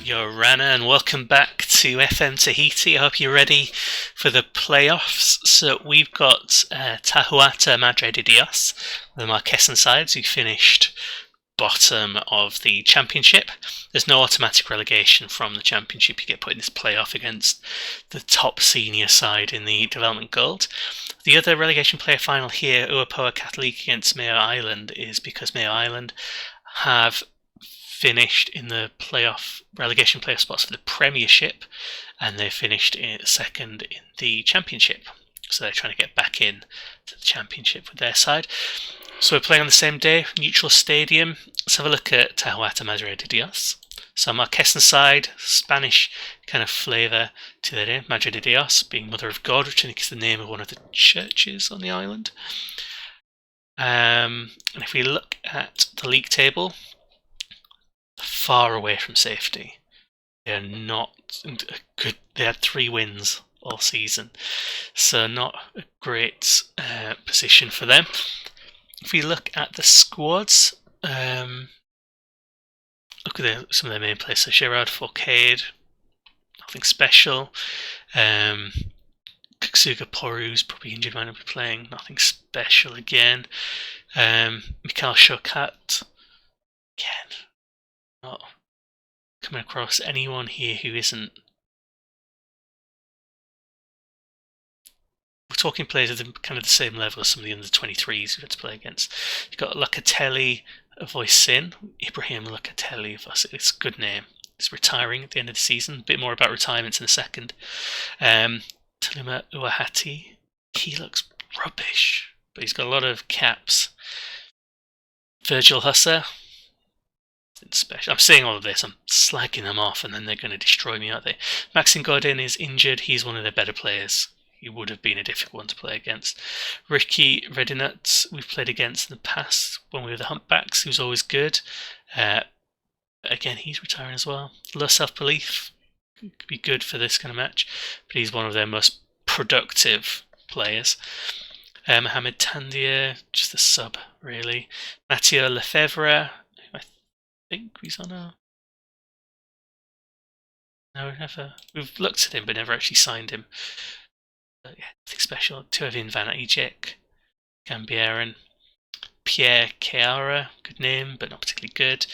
Yo, Rana, and welcome back to FM Tahiti. I hope you're ready for the playoffs. So we've got Tahuata Madre de Dios, the Marquesas sides, who finished bottom of the championship. There's no automatic relegation from the championship. You get put in this playoff against the top senior side in the Development Gold. The other relegation player final here, Uapoa Catholic against Mayo Island, is because Mayo Island have finished in the relegation playoff spots for the Premiership, and they finished second in the Championship. So they're trying to get back in to the Championship with their side. So we're playing on the same day, neutral stadium. Let's have a look at Tahuata Madre de Dios. So Marquesas side, Spanish kind of flavour to their name, Madre de Dios, being Mother of God, which I think is the name of one of the churches on the island. And if we look at the league table, far away from safety. They're not good. They had 3 wins all season, so not a great position for them. If we look at the squads, look at some of their main players. So Gerard Forcade, nothing special. Kutsuga Poru's probably injured, might not be playing, nothing special again. Mikhail Shokat, again, not coming across anyone here who isn't. We're talking players of kind of the same level as some of the under 23s we've had to play against. You've got Locatelli of Voisin, Ibrahim Locatelli of us. It's a good name. He's retiring at the end of the season. A bit more about retirements in a second. Talima Uahati, he looks rubbish, but he's got a lot of caps. Virgil Husser, special. I'm saying all of this, I'm slagging them off, and then they're going to destroy me, aren't they? Maxime Godin is injured. He's one of their better players. He would have been a difficult one to play against. Ricky Redinut, we've played against in the past when we were the Humpbacks. He was always good. Again, he's retiring as well. Low self-belief could be good for this kind of match, but he's one of their most productive players. Mohamed Tandier, just a sub, really. Mathieu Lefebvre, I think he's on a... No, we've looked at him but never actually signed him. But yeah, nothing special. Tuamotun Van Ejek, Gambier, and Pierre Chiara, good name but not particularly good.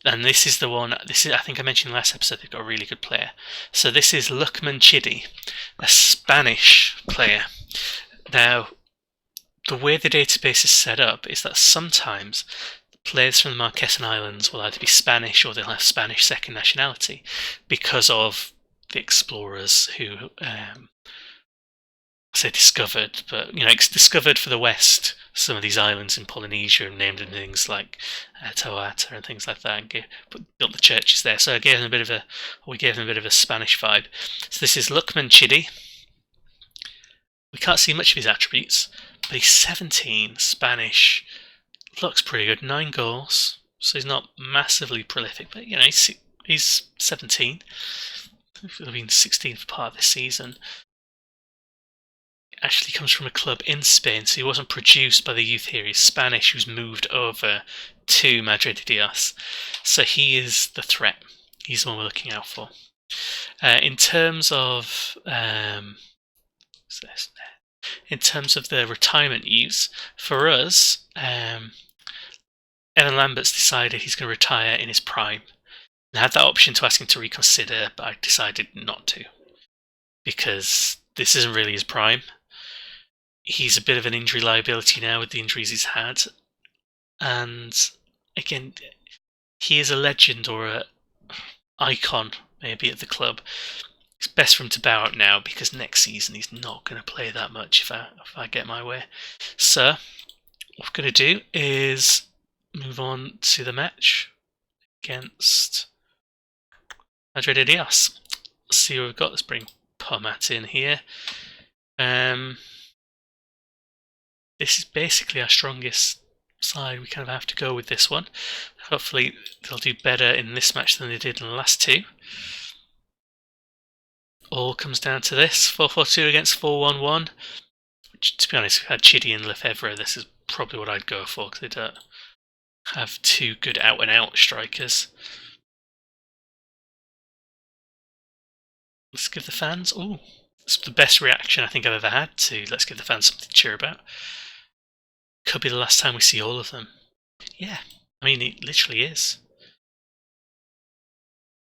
And this is the one, I think I mentioned in the last episode, they've got a really good player. So this is Lukman Chidi, a Spanish player. Now, the way the database is set up is that sometimes players from the Marquesas Islands will either be Spanish or they'll have Spanish second nationality because of the explorers who, say discovered, but discovered for the West some of these islands in Polynesia and named them things like Tahuata and things like that, and built the churches there. So we gave them a bit of a Spanish vibe. So this is Lukman Chidi. We can't see much of his attributes, but he's 17, Spanish, looks pretty good, 9 goals, so he's not massively prolific, but he's 17. He'll be 16 for part of this season. Actually comes from a club in Spain, so he wasn't produced by the youth here. He's Spanish, who's moved over to Madre de Dios. So he is the threat. He's the one we're looking out for. In terms of the retirement news, for us, Evan Lambert's decided he's going to retire in his prime. I had that option to ask him to reconsider, but I decided not to, because this isn't really his prime. He's a bit of an injury liability now with the injuries he's had. And again, he is a legend or an icon maybe at the club. It's best for him to bow out now, because next season he's not going to play that much if I get my way. So what we're going to do is move on to the match against Madre de Dios. Let's see what we've got. Let's bring Pomat in here. This is basically our strongest side. We kind of have to go with this one. Hopefully they'll do better in this match than they did in the last 2. All comes down to this, 4-4-2 against 4-1-1. Which, to be honest, if we had Chidi and Lefebvre, this is probably what I'd go for, because they don't have 2 good out-and-out strikers. Let's give the fans... Ooh, it's the best reaction I think I've ever had to Let's Give the Fans Something to Cheer About. Could be the last time we see all of them. Yeah, I mean, it literally is.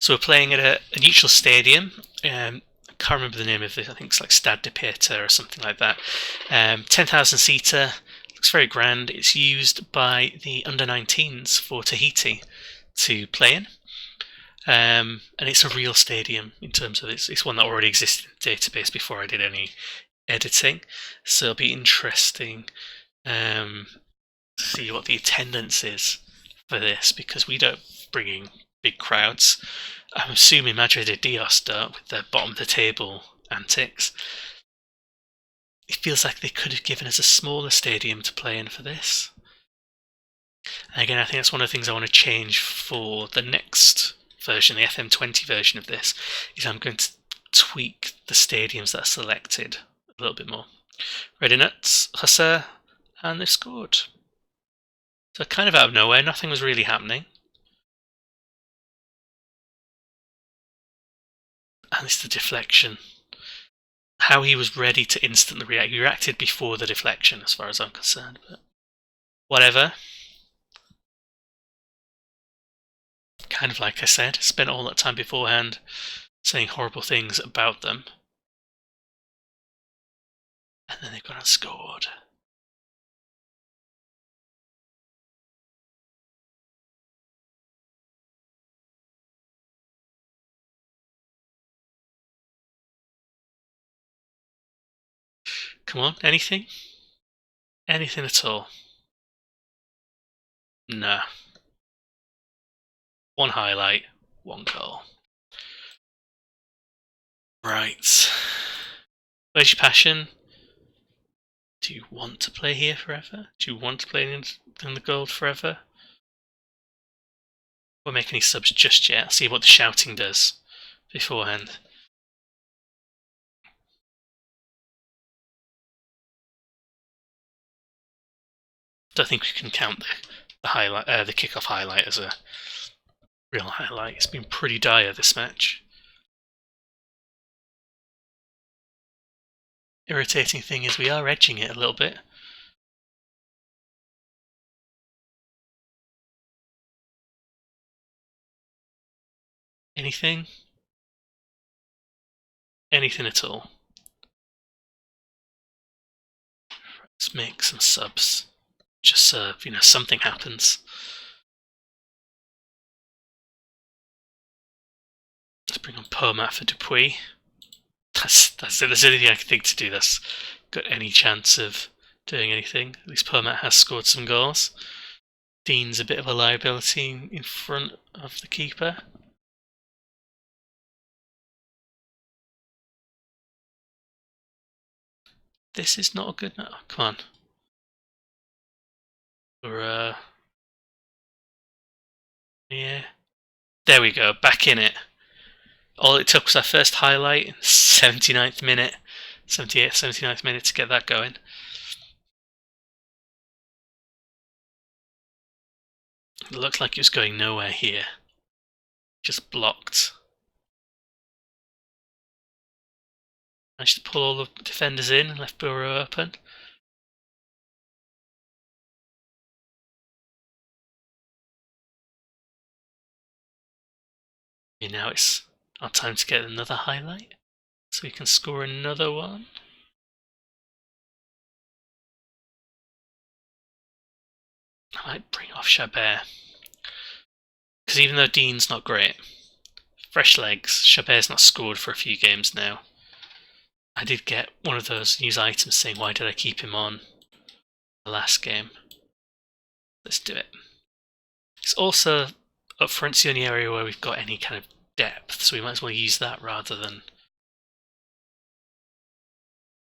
So we're playing at a neutral stadium. I can't remember the name of it. I think it's like Stade de Pieter or something like that. 10,000 seater. Looks very grand. It's used by the under-19s for Tahiti to play in. And it's a real stadium in terms of it's one that already existed in the database before I did any editing. So it'll be interesting to see what the attendance is for this, because we don't bring in big crowds. I'm assuming Madre de Dios don't, with their bottom of the table antics. It feels like they could have given us a smaller stadium to play in for this. And again, I think that's one of the things I want to change for the next version, the FM20 version of this, is I'm going to tweak the stadiums that are selected a little bit more. Ready nuts, Hussar, and they've scored. So kind of out of nowhere, nothing was really happening. And it's the deflection. How he was ready to instantly react. He reacted before the deflection, as far as I'm concerned. But whatever. Kind of like I said, spent all that time beforehand saying horrible things about them. And then they've gone and scored. Come on, anything? Anything at all? Nah. One highlight, one goal. Right. Where's your passion? Do you want to play here forever? Do you want to play in the gold forever? Won't make any subs just yet. I'll see what the shouting does beforehand. Don't think we can count the highlight, the kickoff highlight as a real highlight. It's been pretty dire this match. Irritating thing is we are edging it a little bit. Anything? Anything at all? Let's make some subs. Just so, something happens. Let's bring on Pomat for Dupuis. That's it. There's anything I can think to do that's got any chance of doing anything. At least Pomat has scored some goals. Dean's a bit of a liability in front of the keeper. This is not a good... No, come on. We're, yeah. There we go, back in it. All it took was our first highlight in the 79th minute. 78th, 79th minute to get that going. It looked like it was going nowhere here. Just blocked. Managed to pull all the defenders in and left Burrow open. And now it's our time to get another highlight, so we can score another one. I might bring off Chabert, because even though Dean's not great, fresh legs, Chabert's not scored for a few games now. I did get one of those news items saying, why did I keep him on the last game? Let's do it. It's also up front's the only area where we've got any kind of depth, so we might as well use that rather than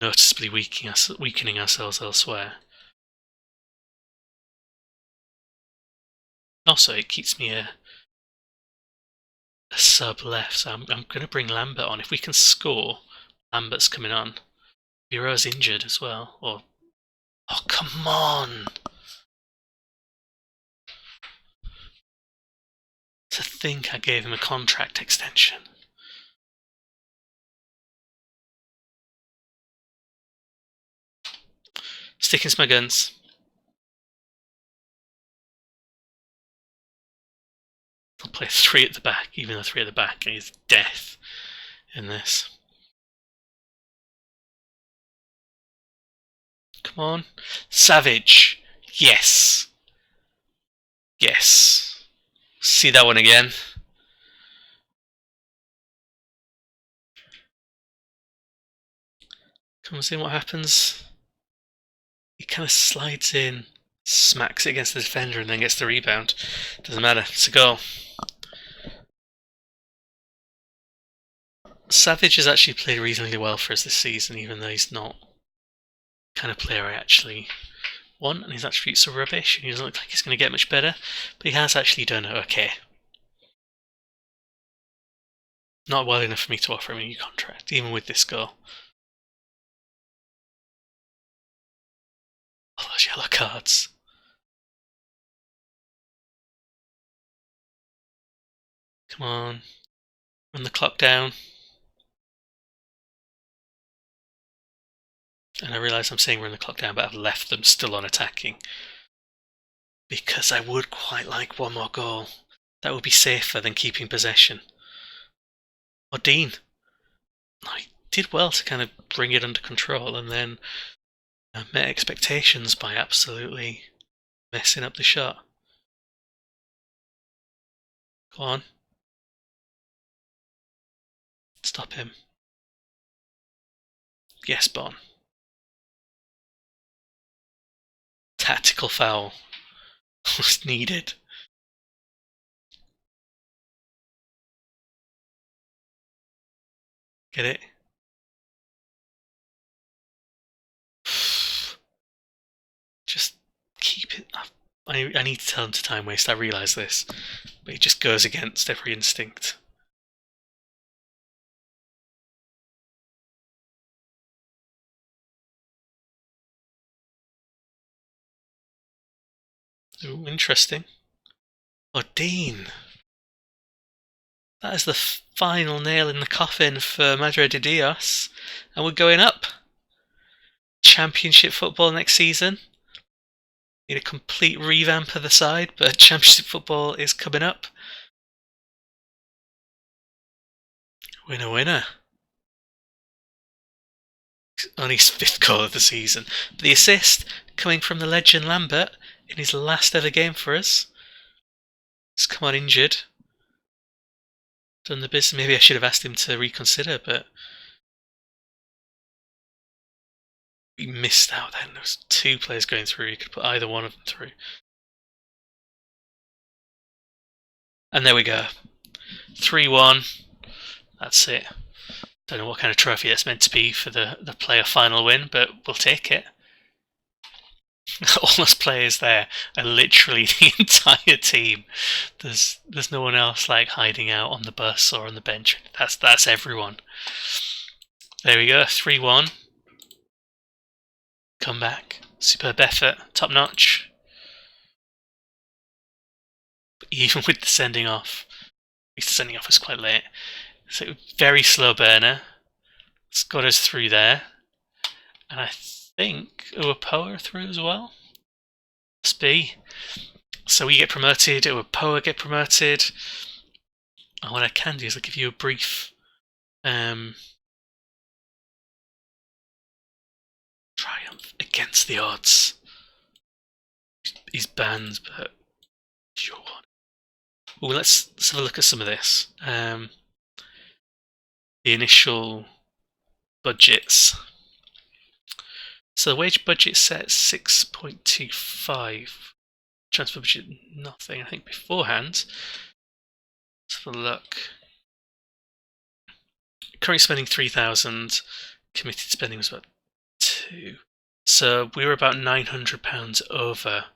noticeably weakening ourselves elsewhere. Also, it keeps me a sub left, so I'm going to bring Lambert on. If we can score, Lambert's coming on. Bureau's injured as well. Oh, come on! To think I gave him a contract extension. Sticking to my guns. I'll play 3 at the back, even though 3 at the back is death in this. Come on. Savage. Yes. Yes. See that one again. Comes in, what happens? He kind of slides in, smacks it against the defender, and then gets the rebound. Doesn't matter, it's a goal. Savage has actually played reasonably well for us this season, even though he's not the kind of player I actually want, and his attributes are rubbish, and he doesn't look like he's going to get much better, but he has actually done okay. Not well enough for me to offer him a new contract, even with this goal. All those yellow cards. Come on. Run the clock down. And I realise I'm saying run the clock down, but I've left them still on attacking. Because I would quite like one more goal. That would be safer than keeping possession. Or Dean. I did well to kind of bring it under control, and then met expectations by absolutely messing up the shot. Go on. Stop him. Yes, Bon. Tactical foul was needed. Get it? Just keep it up. I need to tell him to time waste, I realise this. But it just goes against every instinct. Ooh, interesting. Oh, Dean. That is the final nail in the coffin for Madre de Dios. And we're going up. Championship football next season. Need a complete revamp of the side, but Championship football is coming up. Winner, winner. Only his 5th goal of the season. But the assist coming from the legend Lambert in his last ever game for us. He's come on injured. Done the business. Maybe I should have asked him to reconsider, but we missed out then. There was 2 players going through. You could put either one of them through. And there we go. 3-1. That's it. Don't know what kind of trophy that's meant to be for the player final win, but we'll take it. All those players there are literally the entire team. There's no one else like hiding out on the bus or on the bench. That's everyone. There we go, 3-1. Come back. Superb effort, top notch. But even with the sending off, at least the sending off was quite late. So very slow burner. It's got us through there. And I think Uapoa through as well. Must be. So we get promoted, Uapoa get promoted. And what I can do is I'll give you a brief triumph against the odds. He's banned, but sure. Well, let's have a look at some of this. The initial budgets. So the wage budget set 6.25. Transfer budget nothing. I think beforehand. Let's have a look. Current spending 3,000. Committed spending was about 2. So we were about £900 over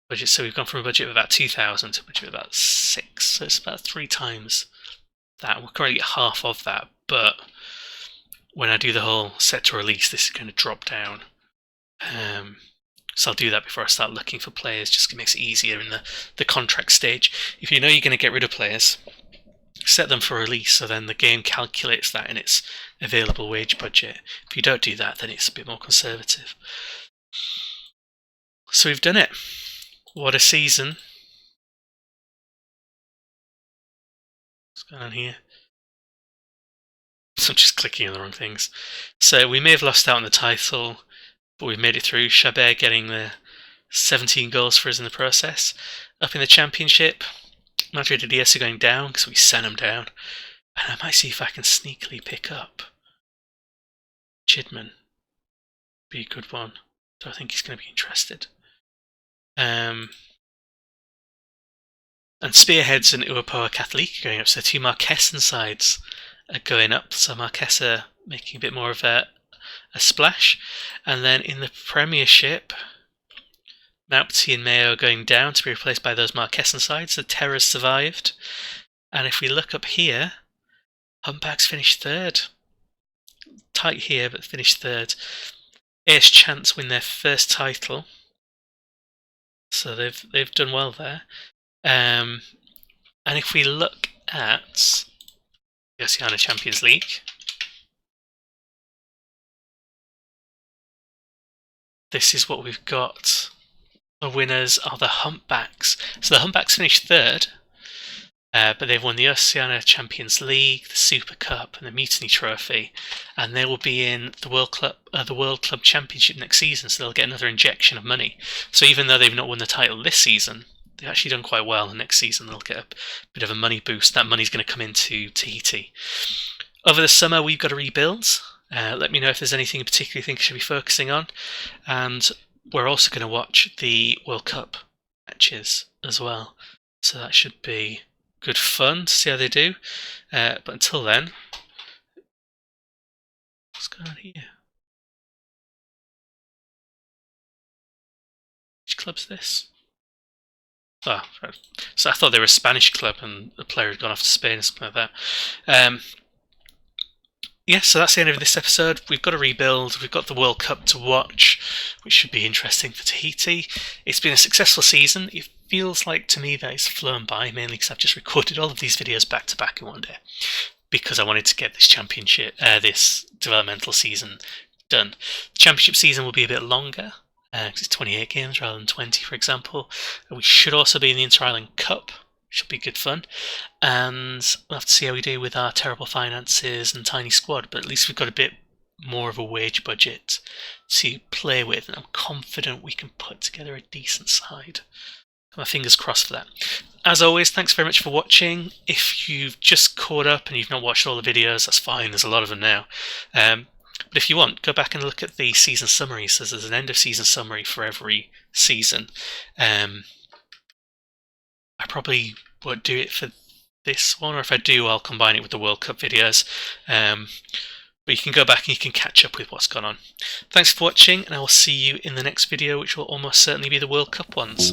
budget. So we've gone from a budget of about 2,000 to a budget of about 6. So it's about 3 times that. We're currently at half of that, but when I do the whole set to release, this is going to drop down. So I'll do that before I start looking for players, just makes it easier in the contract stage. If you know you're going to get rid of players, set them for release, so then the game calculates that in its available wage budget. If you don't do that, then it's a bit more conservative. So we've done it. What a season. What's going on here? So I'm just clicking on the wrong things. So we may have lost out on the title, but we've made it through. Chabert getting the 17 goals for us in the process. Up in the championship, Madre de Dios are going down because we sent them down. And I might see if I can sneakily pick up Chidman. Be a good one. So I think he's going to be interested. And Spearheads and Uapoa Catholic are going up, so 2 Marquesan sides are going up. So Marquesa are making a bit more of a splash. And then in the Premiership, Maupti and Mayo are going down to be replaced by those Marquesan sides. The Terrors survived. And if we look up here, Humpbacks finished 3rd. Tight here, but finished 3rd. AS Chance win their first title. So they've done well there. And if we look at the Oceania Champions League, this is what we've got. The winners are the Humpbacks. So the Humpbacks finished 3rd, but they've won the Oceania Champions League, the Super Cup, and the Mutiny Trophy, and they will be in the World Club Championship next season. So they'll get another injection of money. So even though they've not won the title this season, they've actually done quite well. And next season they'll get a bit of a money boost. That money's going to come into Tahiti. Over the summer we've got to rebuild. Let me know if there's anything in particular you think I should be focusing on. And we're also going to watch the World Cup matches as well. So that should be good fun to see how they do. But until then, what's going on here? Which club's this? Oh, right. So I thought they were a Spanish club and the player had gone off to Spain or something like that. Yeah, so that's the end of this episode. We've got to rebuild. We've got the World Cup to watch, which should be interesting for Tahiti. It's been a successful season. It feels like to me that it's flown by, mainly because I've just recorded all of these videos back to back in one day because I wanted to get this this developmental season done. The championship season will be a bit longer. It's 28 games rather than 20, for example. We should also be in the Inter-Island Cup. Should be good fun. And we'll have to see how we do with our terrible finances and tiny squad, but at least we've got a bit more of a wage budget to play with, and I'm confident we can put together a decent side. My fingers crossed for that. As always, thanks very much for watching. If you've just caught up and you've not watched all the videos, that's fine. There's a lot of them now. But if you want, go back and look at the season summary. So there's an end of season summary for every season. I probably won't do it for this one, or if I do, I'll combine it with the World Cup videos. But you can go back and you can catch up with what's gone on. Thanks for watching, and I will see you in the next video, which will almost certainly be the World Cup ones.